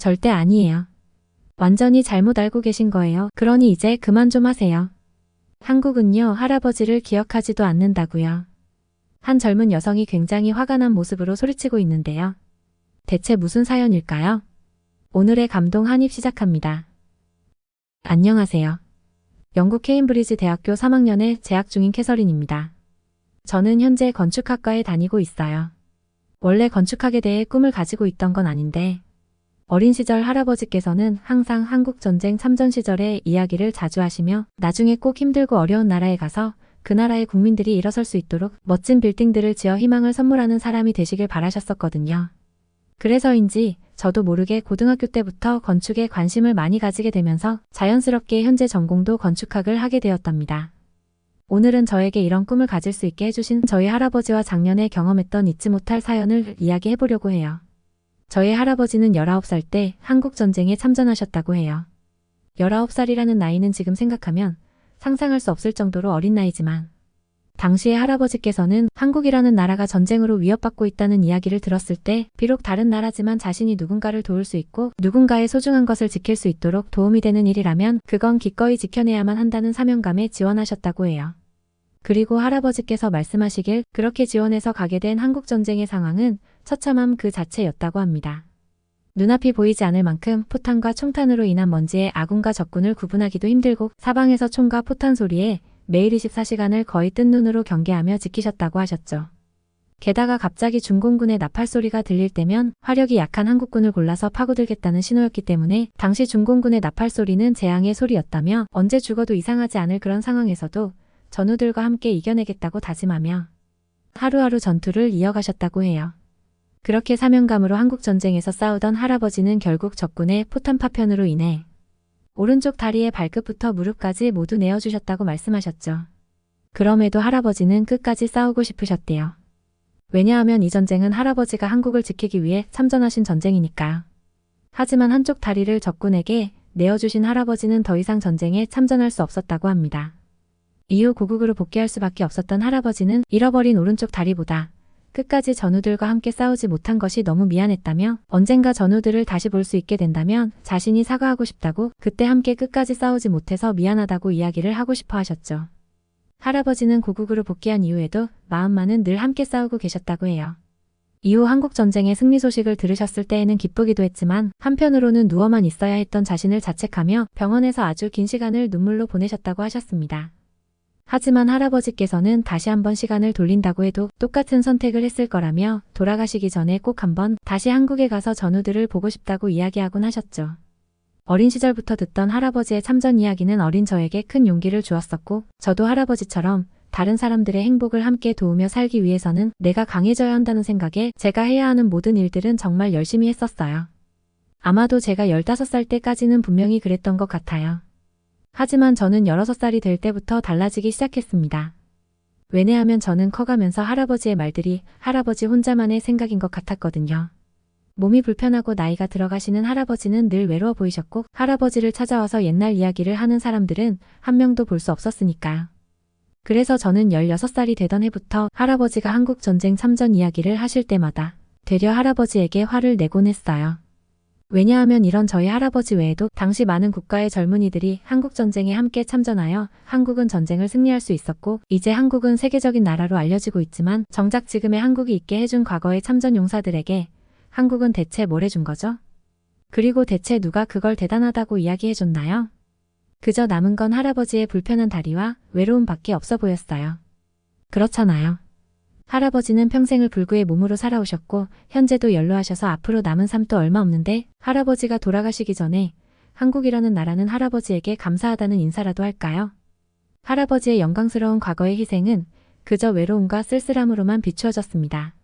절대 아니에요. 완전히 잘못 알고 계신 거예요. 그러니 이제 그만 좀 하세요. 한국은요, 할아버지를 기억하지도 않는다고요. 한 젊은 여성이 굉장히 화가 난 모습으로 소리치고 있는데요. 대체 무슨 사연일까요? 오늘의 감동 한입 시작합니다. 안녕하세요. 영국 케임브리지 대학교 3학년에 재학 중인 캐서린입니다. 저는 현재 건축학과에 다니고 있어요. 원래 건축학에 대해 꿈을 가지고 있던 건 아닌데 어린 시절 할아버지께서는 항상 한국전쟁 참전 시절의 이야기를 자주 하시며 나중에 꼭 힘들고 어려운 나라에 가서 그 나라의 국민들이 일어설 수 있도록 멋진 빌딩들을 지어 희망을 선물하는 사람이 되시길 바라셨었거든요. 그래서인지 저도 모르게 고등학교 때부터 건축에 관심을 많이 가지게 되면서 자연스럽게 현재 전공도 건축학을 하게 되었답니다. 오늘은 저에게 이런 꿈을 가질 수 있게 해주신 저희 할아버지와 작년에 경험했던 잊지 못할 사연을 이야기해보려고 해요. 저희 할아버지는 19살 때 한국전쟁에 참전하셨다고 해요. 19살이라는 나이는 지금 생각하면 상상할 수 없을 정도로 어린 나이지만 당시에 할아버지께서는 한국이라는 나라가 전쟁으로 위협받고 있다는 이야기를 들었을 때 비록 다른 나라지만 자신이 누군가를 도울 수 있고 누군가의 소중한 것을 지킬 수 있도록 도움이 되는 일이라면 그건 기꺼이 지켜내야만 한다는 사명감에 지원하셨다고 해요. 그리고 할아버지께서 말씀하시길 그렇게 지원해서 가게 된 한국전쟁의 상황은 처참함 그 자체였다고 합니다. 눈앞이 보이지 않을 만큼 포탄과 총탄으로 인한 먼지에 아군과 적군을 구분하기도 힘들고 사방에서 총과 포탄 소리에 매일 24시간을 거의 뜬 눈으로 경계하며 지키셨다고 하셨죠. 게다가 갑자기 중공군의 나팔 소리가 들릴 때면 화력이 약한 한국군을 골라서 파고들겠다는 신호였기 때문에 당시 중공군의 나팔 소리는 재앙의 소리였다며 언제 죽어도 이상하지 않을 그런 상황에서도 전우들과 함께 이겨내겠다고 다짐하며 하루하루 전투를 이어가셨다고 해요. 그렇게 사명감으로 한국전쟁에서 싸우던 할아버지는 결국 적군의 포탄 파편으로 인해 오른쪽 다리의 발끝부터 무릎까지 모두 내어주셨다고 말씀하셨죠. 그럼에도 할아버지는 끝까지 싸우고 싶으셨대요. 왜냐하면 이 전쟁은 할아버지가 한국을 지키기 위해 참전하신 전쟁이니까요. 하지만 한쪽 다리를 적군에게 내어주신 할아버지는 더 이상 전쟁에 참전할 수 없었다고 합니다. 이후 고국으로 복귀할 수밖에 없었던 할아버지는 잃어버린 오른쪽 다리보다 끝까지 전우들과 함께 싸우지 못한 것이 너무 미안했다며 언젠가 전우들을 다시 볼 수 있게 된다면 자신이 사과하고 싶다고 그때 함께 끝까지 싸우지 못해서 미안하다고 이야기를 하고 싶어 하셨죠. 할아버지는 고국으로 복귀한 이후에도 마음만은 늘 함께 싸우고 계셨다고 해요. 이후 한국전쟁의 승리 소식을 들으셨을 때에는 기쁘기도 했지만 한편으로는 누워만 있어야 했던 자신을 자책하며 병원에서 아주 긴 시간을 눈물로 보내셨다고 하셨습니다. 하지만 할아버지께서는 다시 한번 시간을 돌린다고 해도 똑같은 선택을 했을 거라며 돌아가시기 전에 꼭 한번 다시 한국에 가서 전우들을 보고 싶다고 이야기하곤 하셨죠. 어린 시절부터 듣던 할아버지의 참전 이야기는 어린 저에게 큰 용기를 주었었고 저도 할아버지처럼 다른 사람들의 행복을 함께 도우며 살기 위해서는 내가 강해져야 한다는 생각에 제가 해야 하는 모든 일들은 정말 열심히 했었어요. 아마도 제가 15살 때까지는 분명히 그랬던 것 같아요. 하지만 저는 16살이 될 때부터 달라지기 시작했습니다. 왜냐하면 저는 커가면서 할아버지의 말들이 할아버지 혼자만의 생각인 것 같았거든요. 몸이 불편하고 나이가 들어가시는 할아버지는 늘 외로워 보이셨고 할아버지를 찾아와서 옛날 이야기를 하는 사람들은 한 명도 볼 수 없었으니까요. 그래서 저는 16살이 되던 해부터 할아버지가 한국전쟁 참전 이야기를 하실 때마다 되려 할아버지에게 화를 내곤 했어요. 왜냐하면 이런 저희 할아버지 외에도 당시 많은 국가의 젊은이들이 한국전쟁에 함께 참전하여 한국은 전쟁을 승리할 수 있었고 이제 한국은 세계적인 나라로 알려지고 있지만 정작 지금의 한국이 있게 해준 과거의 참전 용사들에게 한국은 대체 뭘 해준 거죠? 그리고 대체 누가 그걸 대단하다고 이야기해줬나요? 그저 남은 건 할아버지의 불편한 다리와 외로움밖에 없어 보였어요. 그렇잖아요. 할아버지는 평생을 불구의 몸으로 살아오셨고 현재도 연로하셔서 앞으로 남은 삶도 얼마 없는데 할아버지가 돌아가시기 전에 한국이라는 나라는 할아버지에게 감사하다는 인사라도 할까요? 할아버지의 영광스러운 과거의 희생은 그저 외로움과 쓸쓸함으로만 비추어졌습니다.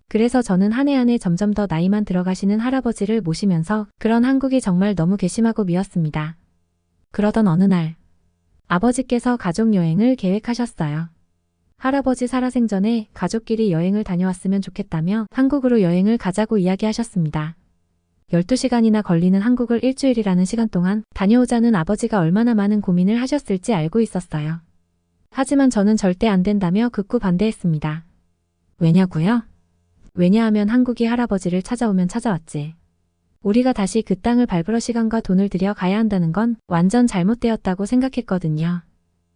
그래서 저는 한 해 한 해 점점 더 나이만 들어가시는 할아버지를 모시면서 그런 한국이 정말 너무 괘씸하고 미웠습니다. 그러던 어느 날 아버지께서 가족여행을 계획하셨어요. 할아버지 살아생전에 가족끼리 여행을 다녀왔으면 좋겠다며 한국으로 여행을 가자고 이야기하셨습니다. 12시간이나 걸리는 한국을 일주일이라는 시간 동안 다녀오자는 아버지가 얼마나 많은 고민을 하셨을지 알고 있었어요. 하지만 저는 절대 안 된다며 극구 반대했습니다. 왜냐고요? 왜냐하면 한국이 할아버지를 찾아오면 찾아왔지. 우리가 다시 그 땅을 밟으러 시간과 돈을 들여 가야 한다는 건 완전 잘못되었다고 생각했거든요.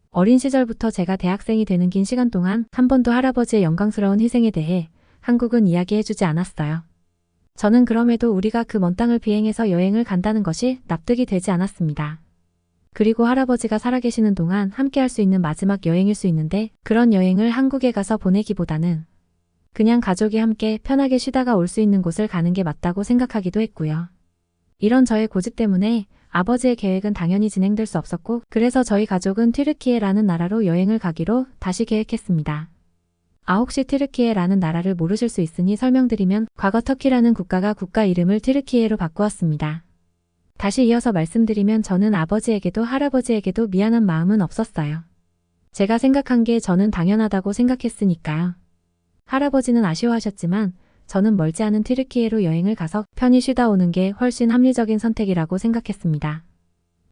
어린 시절부터 제가 대학생이 되는 긴 시간 동안 한 번도 할아버지의 영광스러운 희생에 대해 한국은 이야기해주지 않았어요. 저는 그럼에도 우리가 그 먼 땅을 비행해서 여행을 간다는 것이 납득이 되지 않았습니다. 그리고 할아버지가 살아계시는 동안 함께 할 수 있는 마지막 여행일 수 있는데 그런 여행을 한국에 가서 보내기보다는 그냥 가족이 함께 편하게 쉬다가 올 수 있는 곳을 가는 게 맞다고 생각하기도 했고요. 이런 저의 고집 때문에 아버지의 계획은 당연히 진행될 수 없었고 그래서 저희 가족은 튀르키예라는 나라로 여행을 가기로 다시 계획했습니다. 혹시 튀르키예라는 나라를 모르실 수 있으니 설명드리면 과거 터키라는 국가가 국가 이름을 튀르키예로 바꾸었습니다. 다시 이어서 말씀드리면 저는 아버지에게도 할아버지에게도 미안한 마음은 없었어요. 제가 생각한 게 저는 당연하다고 생각했으니까요. 할아버지는 아쉬워하셨지만 저는 멀지 않은 튀르키예로 여행을 가서 편히 쉬다 오는 게 훨씬 합리적인 선택이라고 생각했습니다.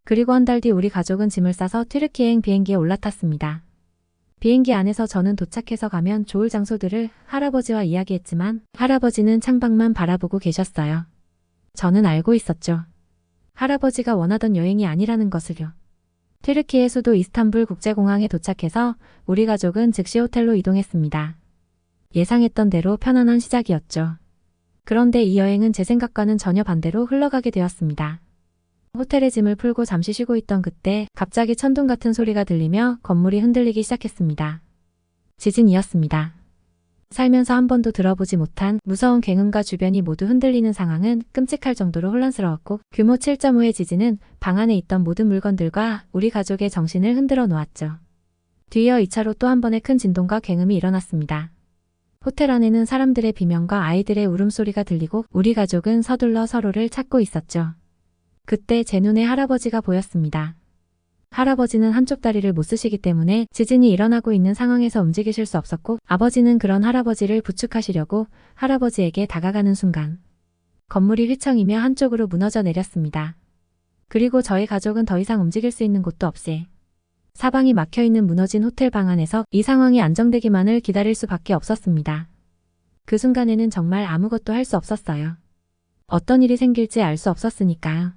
그리고 한 달 뒤 우리 가족은 짐을 싸서 튀르키예행 비행기에 올라탔습니다. 비행기 안에서 저는 도착해서 가면 좋을 장소들을 할아버지와 이야기했지만 할아버지는 창밖만 바라보고 계셨어요. 저는 알고 있었죠. 할아버지가 원하던 여행이 아니라는 것을요. 튀르키예 수도 이스탄불 국제공항에 도착해서 우리 가족은 즉시 호텔로 이동했습니다. 예상했던 대로 편안한 시작이었죠. 그런데 이 여행은 제 생각과는 전혀 반대로 흘러가게 되었습니다. 호텔에 짐을 풀고 잠시 쉬고 있던 그때 갑자기 천둥 같은 소리가 들리며 건물이 흔들리기 시작했습니다. 지진이었습니다. 살면서 한 번도 들어보지 못한 무서운 굉음과 주변이 모두 흔들리는 상황은 끔찍할 정도로 혼란스러웠고 규모 7.5의 지진은 방 안에 있던 모든 물건들과 우리 가족의 정신을 흔들어 놓았죠. 뒤이어 2차로 또 한 번의 큰 진동과 굉음이 일어났습니다. 호텔 안에는 사람들의 비명과 아이들의 울음소리가 들리고 우리 가족은 서둘러 서로를 찾고 있었죠. 그때 제 눈에 할아버지가 보였습니다. 할아버지는 한쪽 다리를 못 쓰시기 때문에 지진이 일어나고 있는 상황에서 움직이실 수 없었고 아버지는 그런 할아버지를 부축하시려고 할아버지에게 다가가는 순간 건물이 휘청이며 한쪽으로 무너져 내렸습니다. 그리고 저희 가족은 더 이상 움직일 수 있는 곳도 없이 사방이 막혀있는 무너진 호텔 방 안에서 이 상황이 안정되기만을 기다릴 수밖에 없었습니다. 그 순간에는 정말 아무것도 할 수 없었어요. 어떤 일이 생길지 알 수 없었으니까요.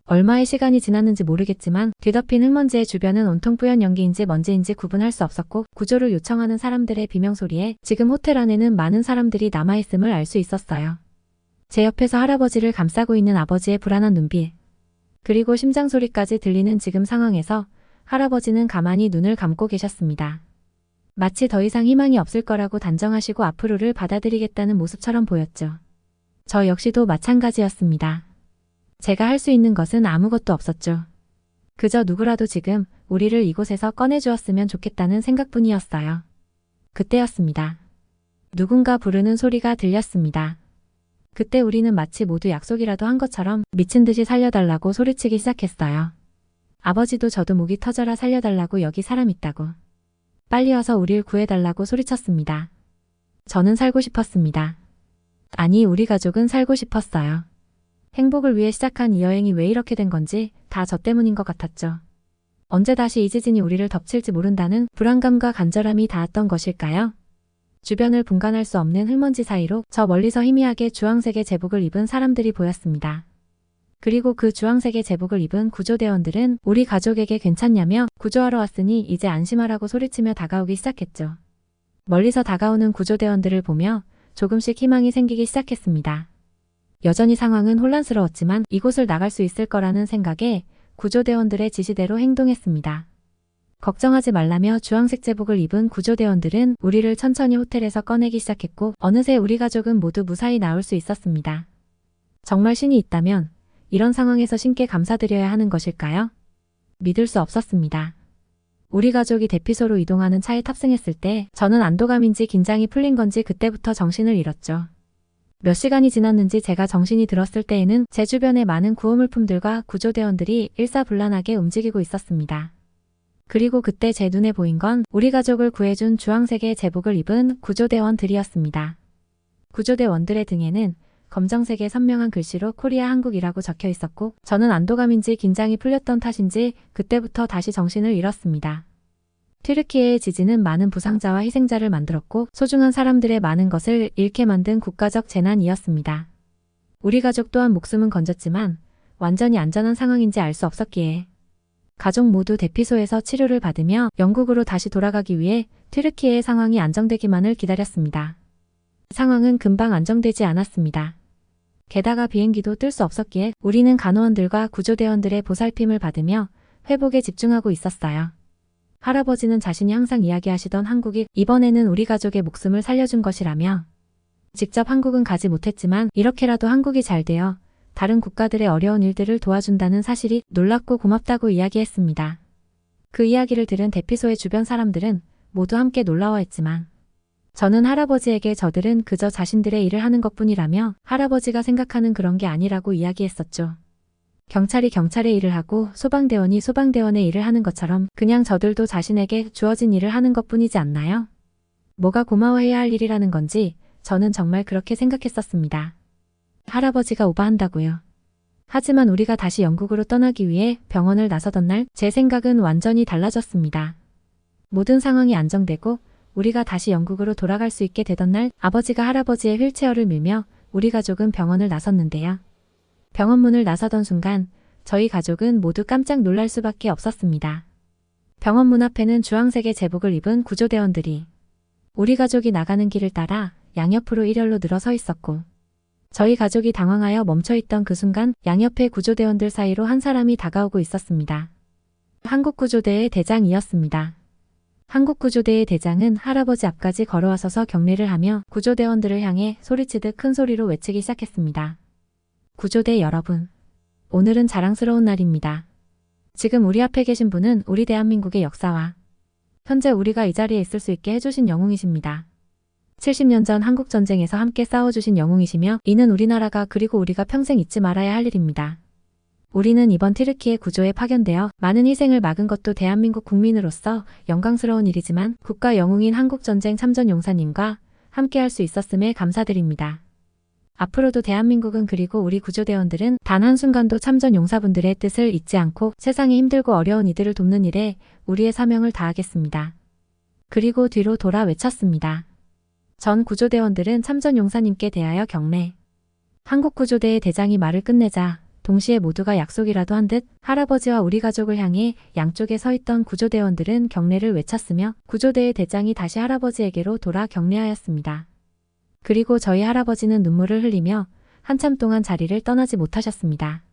얼마의 시간이 지났는지 모르겠지만 뒤덮인 흙먼지의 주변은 온통 뿌연 연기인지 먼지인지 구분할 수 없었고 구조를 요청하는 사람들의 비명소리에 지금 호텔 안에는 많은 사람들이 남아있음을 알 수 있었어요. 제 옆에서 할아버지를 감싸고 있는 아버지의 불안한 눈빛 그리고 심장 소리까지 들리는 지금 상황에서 할아버지는 가만히 눈을 감고 계셨습니다. 마치 더 이상 희망이 없을 거라고 단정하시고 앞으로를 받아들이겠다는 모습처럼 보였죠. 저 역시도 마찬가지였습니다. 제가 할 수 있는 것은 아무것도 없었죠. 그저 누구라도 지금 우리를 이곳에서 꺼내주었으면 좋겠다는 생각뿐이었어요. 그때였습니다. 누군가 부르는 소리가 들렸습니다. 그때 우리는 마치 모두 약속이라도 한 것처럼 미친 듯이 살려달라고 소리치기 시작했어요. 아버지도 저도 목이 터져라 살려달라고 여기 사람 있다고. 빨리 와서 우릴 구해달라고 소리쳤습니다. 저는 살고 싶었습니다. 아니, 우리 가족은 살고 싶었어요. 행복을 위해 시작한 이 여행이 왜 이렇게 된 건지 다 저 때문인 것 같았죠. 언제 다시 이 지진이 우리를 덮칠지 모른다는 불안감과 간절함이 닿았던 것일까요? 주변을 분간할 수 없는 흙먼지 사이로 저 멀리서 희미하게 주황색의 제복을 입은 사람들이 보였습니다. 그리고 그 주황색의 제복을 입은 구조대원들은 우리 가족에게 괜찮냐며 구조하러 왔으니 이제 안심하라고 소리치며 다가오기 시작했죠. 멀리서 다가오는 구조대원들을 보며 조금씩 희망이 생기기 시작했습니다. 여전히 상황은 혼란스러웠지만 이곳을 나갈 수 있을 거라는 생각에 구조대원들의 지시대로 행동했습니다. 걱정하지 말라며 주황색 제복을 입은 구조대원들은 우리를 천천히 호텔에서 꺼내기 시작했고 어느새 우리 가족은 모두 무사히 나올 수 있었습니다. 정말 신이 있다면 이런 상황에서 신께 감사드려야 하는 것일까요? 믿을 수 없었습니다. 우리 가족이 대피소로 이동하는 차에 탑승했을 때 저는 안도감인지 긴장이 풀린 건지 그때부터 정신을 잃었죠. 몇 시간이 지났는지 제가 정신이 들었을 때에는 제 주변에 많은 구호물품들과 구조대원들이 일사불란하게 움직이고 있었습니다. 그리고 그때 제 눈에 보인 건 우리 가족을 구해준 주황색의 제복을 입은 구조대원들이었습니다. 구조대원들의 등에는 검정색의 선명한 글씨로 코리아 한국이라고 적혀 있었고 저는 안도감인지 긴장이 풀렸던 탓인지 그때부터 다시 정신을 잃었습니다. 튀르키예의 지진은 많은 부상자와 희생자를 만들었고 소중한 사람들의 많은 것을 잃게 만든 국가적 재난이었습니다. 우리 가족 또한 목숨은 건졌지만 완전히 안전한 상황인지 알 수 없었기에 가족 모두 대피소에서 치료를 받으며 영국으로 다시 돌아가기 위해 튀르키예의 상황이 안정되기만을 기다렸습니다. 상황은 금방 안정되지 않았습니다. 게다가 비행기도 뜰 수 없었기에 우리는 간호원들과 구조대원들의 보살핌을 받으며 회복에 집중하고 있었어요. 할아버지는 자신이 항상 이야기하시던 한국이 이번에는 우리 가족의 목숨을 살려준 것이라며 직접 한국은 가지 못했지만 이렇게라도 한국이 잘 되어 다른 국가들의 어려운 일들을 도와준다는 사실이 놀랍고 고맙다고 이야기했습니다. 그 이야기를 들은 대피소의 주변 사람들은 모두 함께 놀라워했지만 저는 할아버지에게 저들은 그저 자신들의 일을 하는 것뿐이라며 할아버지가 생각하는 그런 게 아니라고 이야기했었죠. 경찰이 경찰의 일을 하고 소방대원이 소방대원의 일을 하는 것처럼 그냥 저들도 자신에게 주어진 일을 하는 것뿐이지 않나요? 뭐가 고마워해야 할 일이라는 건지 저는 정말 그렇게 생각했었습니다. 할아버지가 오바한다고요. 하지만 우리가 다시 영국으로 떠나기 위해 병원을 나서던 날 제 생각은 완전히 달라졌습니다. 모든 상황이 안정되고 우리가 다시 영국으로 돌아갈 수 있게 되던 날 아버지가 할아버지의 휠체어를 밀며 우리 가족은 병원을 나섰는데요. 병원 문을 나서던 순간 저희 가족은 모두 깜짝 놀랄 수밖에 없었습니다. 병원 문 앞에는 주황색의 제복을 입은 구조대원들이 우리 가족이 나가는 길을 따라 양옆으로 일렬로 늘어서 있었고 저희 가족이 당황하여 멈춰있던 그 순간 양옆의 구조대원들 사이로 한 사람이 다가오고 있었습니다. 한국구조대의 대장이었습니다. 한국구조대의 대장은 할아버지 앞까지 걸어와서서 격리를 하며 구조대원들을 향해 소리치듯 큰 소리로 외치기 시작했습니다. 구조대 여러분, 오늘은 자랑스러운 날입니다. 지금 우리 앞에 계신 분은 우리 대한민국의 역사와 현재 우리가 이 자리에 있을 수 있게 해주신 영웅이십니다. 70년 전 한국전쟁에서 함께 싸워주신 영웅이시며 이는 우리나라가 그리고 우리가 평생 잊지 말아야 할 일입니다. 우리는 이번 튀르키예 구조에 파견되어 많은 희생을 막은 것도 대한민국 국민으로서 영광스러운 일이지만 국가 영웅인 한국전쟁 참전용사님과 함께할 수 있었음에 감사드립니다. 앞으로도 대한민국은 그리고 우리 구조대원들은 단 한순간도 참전용사분들의 뜻을 잊지 않고 세상에 힘들고 어려운 이들을 돕는 일에 우리의 사명을 다하겠습니다. 그리고 뒤로 돌아 외쳤습니다. 전 구조대원들은 참전용사님께 대하여 경례. 한국구조대의 대장이 말을 끝내자 동시에 모두가 약속이라도 한 듯 할아버지와 우리 가족을 향해 양쪽에 서 있던 구조대원들은 경례를 외쳤으며 구조대의 대장이 다시 할아버지에게로 돌아 경례하였습니다. 그리고 저희 할아버지는 눈물을 흘리며 한참 동안 자리를 떠나지 못하셨습니다.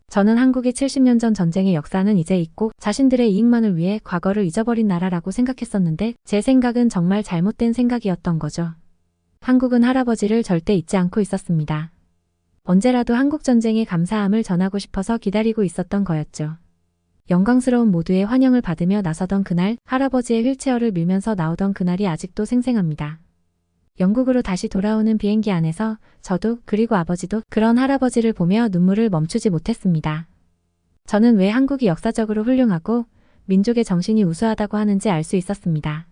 저는 한국이 70년 전 전쟁의 역사는 이제 잊고 자신들의 이익만을 위해 과거를 잊어버린 나라라고 생각했었는데 제 생각은 정말 잘못된 생각이었던 거죠. 한국은 할아버지를 절대 잊지 않고 있었습니다. 언제라도 한국전쟁에 감사함을 전하고 싶어서 기다리고 있었던 거였죠. 영광스러운 모두의 환영을 받으며 나서던 그날 할아버지의 휠체어를 밀면서 나오던 그날이 아직도 생생합니다. 영국으로 다시 돌아오는 비행기 안에서 저도 그리고 아버지도 그런 할아버지를 보며 눈물을 멈추지 못했습니다. 저는 왜 한국이 역사적으로 훌륭하고 민족의 정신이 우수하다고 하는지 알 수 있었습니다.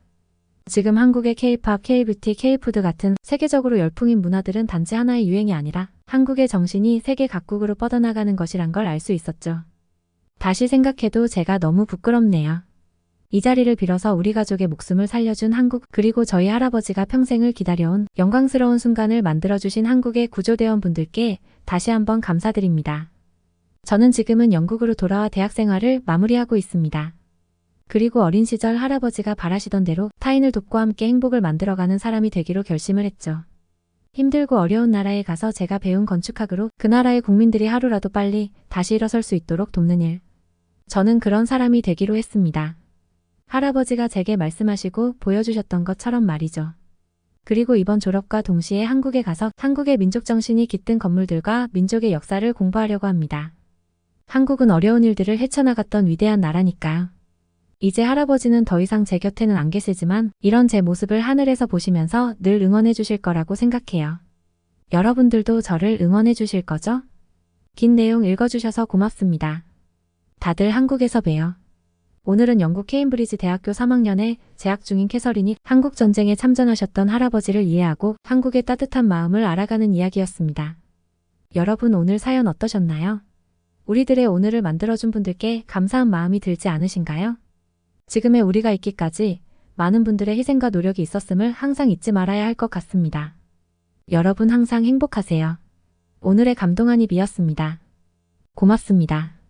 지금 한국의 K-팝, K-뷰티, K-푸드 같은 세계적으로 열풍인 문화들은 단지 하나의 유행이 아니라 한국의 정신이 세계 각국으로 뻗어나가는 것이란 걸 알 수 있었죠. 다시 생각해도 제가 너무 부끄럽네요. 이 자리를 빌어서 우리 가족의 목숨을 살려준 한국 그리고 저희 할아버지가 평생을 기다려온 영광스러운 순간을 만들어주신 한국의 구조대원 분들께 다시 한번 감사드립니다. 저는 지금은 영국으로 돌아와 대학 생활을 마무리하고 있습니다. 그리고 어린 시절 할아버지가 바라시던 대로 타인을 돕고 함께 행복을 만들어가는 사람이 되기로 결심을 했죠. 힘들고 어려운 나라에 가서 제가 배운 건축학으로 그 나라의 국민들이 하루라도 빨리 다시 일어설 수 있도록 돕는 일. 저는 그런 사람이 되기로 했습니다. 할아버지가 제게 말씀하시고 보여주셨던 것처럼 말이죠. 그리고 이번 졸업과 동시에 한국에 가서 한국의 민족 정신이 깃든 건물들과 민족의 역사를 공부하려고 합니다. 한국은 어려운 일들을 헤쳐나갔던 위대한 나라니까요. 이제 할아버지는 더 이상 제 곁에는 안 계시지만 이런 제 모습을 하늘에서 보시면서 늘 응원해 주실 거라고 생각해요. 여러분들도 저를 응원해 주실 거죠? 긴 내용 읽어주셔서 고맙습니다. 다들 한국에서 봬요. 오늘은 영국 케임브리지 대학교 3학년에 재학 중인 캐서린이 한국전쟁에 참전하셨던 할아버지를 이해하고 한국의 따뜻한 마음을 알아가는 이야기였습니다. 여러분 오늘 사연 어떠셨나요? 우리들의 오늘을 만들어준 분들께 감사한 마음이 들지 않으신가요? 지금의 우리가 있기까지 많은 분들의 희생과 노력이 있었음을 항상 잊지 말아야 할 것 같습니다. 여러분 항상 행복하세요. 오늘의 감동한 입이었습니다. 고맙습니다.